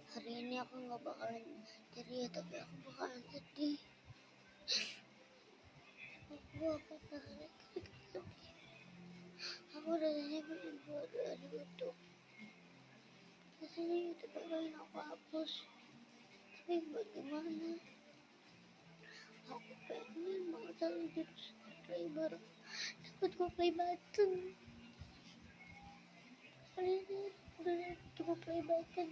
Hari ini aku nggak bakalan ceria, tapi aku bakalan sedih. Aku bakalan sedih. Aku rasanya pengen buat dari YouTube. Rasanya YouTube pengen aku hapus, tapi bagaimana? Aku pengen banget selalu jadi subscriber, dapat play button. Hari ini udah dapat play button.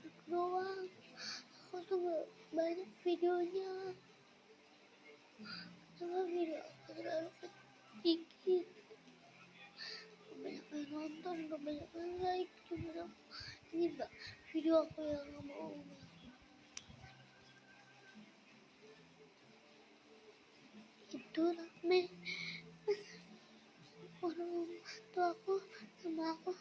Aku doang. Aku tuh banyak videonya. Cuma video aku terlalu sedikit. Banyak yang nonton, banyak yang like. Cuma ini gak video aku yang gak mau. Itu rame. Orang tuh aku sama aku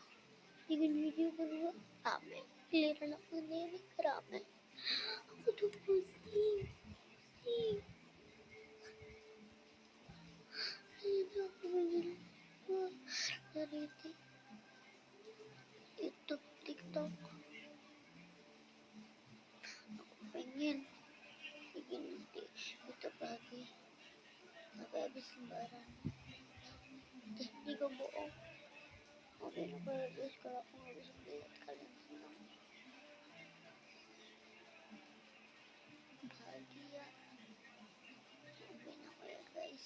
bikin video berdua rame. Giliran aku sendiri rame. Aku tuh pusing. Itu aku pengen keluar dari YouTube, TikTok. Aku pengen bikin di YouTube lagi, tapi habis lebaran. Ini gak bohong. Maafin aku ya guys kalau aku gak bisa melihat kalian senang, bahagia. Maafin aku ya guys.